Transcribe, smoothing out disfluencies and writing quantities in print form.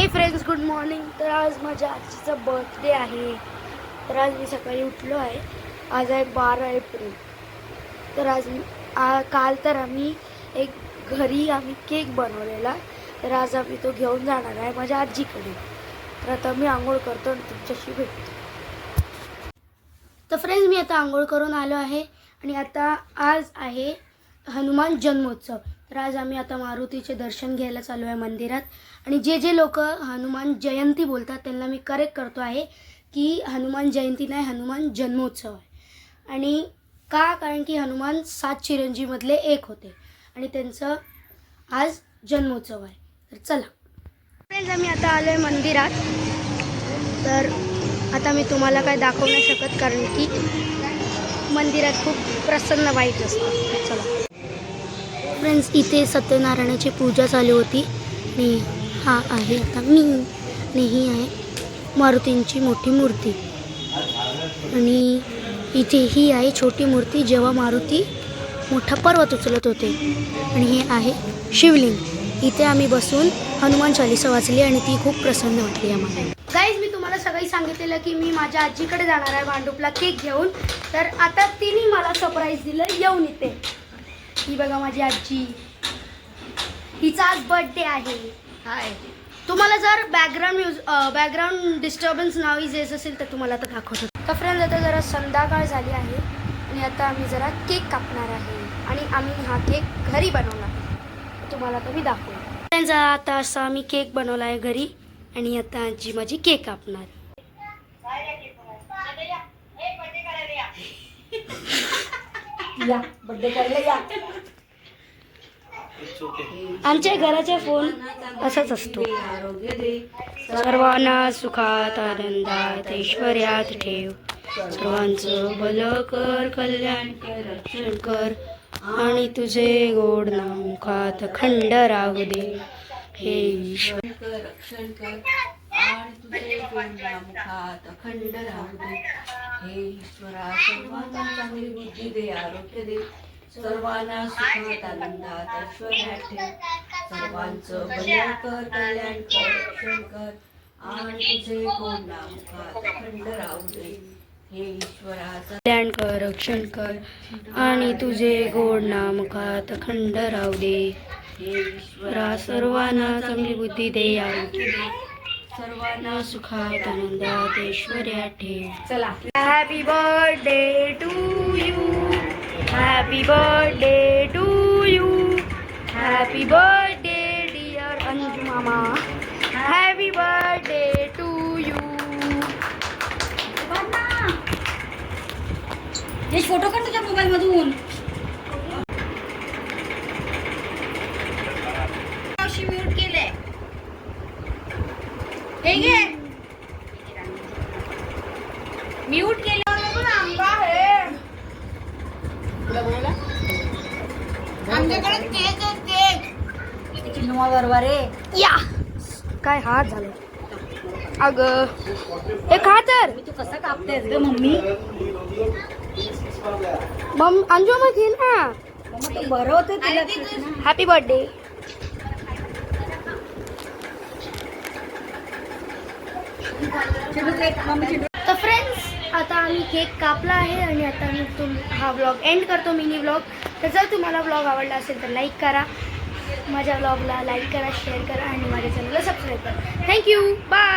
Hi friends, good morning. तर आज माझ्या आजीचा बर्थडे आहे. तर आज मी सकाळी उठलो आहे. आज आहे 12 एप्रिल. तर काल तर आम्ही घरी केक बनवलेला. तर आज आम्ही तो घेऊन जाणार आहे माझ्या आजीकडे. तर आता मी आंघोळ करतो आणि तुमच्याशी भेटतो. तर फ्रेंड्स, मी आता आंघोळ करून आलो आहे आणि आता आज आहे हनुमान जन्मोत्सव. तर आज आम्ही आता मारुतीचे दर्शन घ्यायला चालू आहे मंदिरात. आणि जे लोक हनुमान जयंती बोलतात त्यांना मी करेक्ट करतो आहे की हनुमान जयंती नाही, हनुमान जन्मोत्सव आहे. आणि कारण की हनुमान 7 चिरंजीवमधले एक होते आणि त्यांचं आज जन्मोत्सव आहे. तर चला फ्रेंड्स, आम्ही आता आलो आहे मंदिरात. तर आता मी तुम्हाला काय दाखवू नाही शकत कारण की मंदिरात खूप प्रसन्न वाईट असतं. चला फ्रेंड्स, इथे सत्यनारायणाची पूजा चालू होती आणि हा आहे आता मी आणि ही आहे मारुतींची मोठी मूर्ती. आणि इथे ही आहे छोटी मूर्ती जेव्हा मारुती मोठा पर्वत उचलत होते. आणि हे आहे शिवलिंग. इथे आम्ही बसून हनुमान चालीसा वाचली आणि ती खूप प्रसन्न वाटली आम्हाला. गाईज, मी तुम्हाला सगळी सांगितलेलं की मी माझ्या आजीकडे जाणार आहे भांडुपला केक घेऊन. तर आता तिने मला सरप्राईज दिलं येऊन इथे. ही बघा माझी आजी, हिचा आज बर्थडे आहे. हाय, तुम्हाला जर बॅकग्राऊंड डिस्टर्बन्स नॉईज येत असेल तर तुम्हाला आता दाखवतो. तर फ्रेंड्स, आता जरा संध्याकाळ झाली आहे आणि आता आम्ही जरा केक कापणार आहे आणि आम्ही हा केक घरी बनवणार. तुम्हाला आता मी दाखवतो. फ्रेंड्स, आता असा आम्ही केक बनवला आहे घरी आणि आता आजी माझी केक कापणार. या बर्थडे करायला या. आमच्या घराचा फोन असाच असतो. सर्वांना सुखात आनंदात ऐश्वर्यात ठेव, सर्वांचं भलं कर, कल्याण कर, रक्षण कर आणि तुझे गोड नाम मुखात खंड राहू दे. हे ईश्वर रक्षण कर आणि तुझे गोड नाम मुखात खंड राहू दे. हे ईश्वरा, सर्वांना चांगली बुद्धी दे, आरोग्य दे, सर्वांना सुखात आनंदात ऐश्वर्यात ठेव, सर्वांचं भलं कर, कल्याण कर, रक्षण कर आणि तुझे गोड नाम मुखात खंड राहू दे. हे ईश्वरा, कल्याण कर, रक्षण कर आणि तुझे गोड नाम मुखात खंड राहू दे. हे ईश्वरा, सर्वांना चांगली बुद्धी दे, आरोग्य दे, सर्वांना सुखात आनंदात ऐश्वर्यात ठेव. चला, happy birthday to you, happy birthday to you, happy birthday dear Anju मामा, happy birthday to you. Photo काढ तुझ्या मोबाईल मधून. म्यूट केलंय हे घे, म्यूट केलं. आंबा आहे आमच्याकडे, केक आहे, केक चिन्हा बरोबर आहे. या काय हात झालं अगं, हे खा. तर मी तू कसं कापतेस ग मम्मी? अंजू मग घे ना, बरं होतं तिला. Happy birthday. तर फ्रेंड्स, आता आम्ही केक कापला आहे आणि आता मी हा व्लॉग एंड करतो, मिनी व्लॉग. तर जर तुम्हाला व्लॉग आवडला असेल तर लाईक करा, माझ्या व्लॉगला लाईक करा, शेअर करा आणि माझ्या चॅनलला सबस्क्राईब करा. Thank you, bye.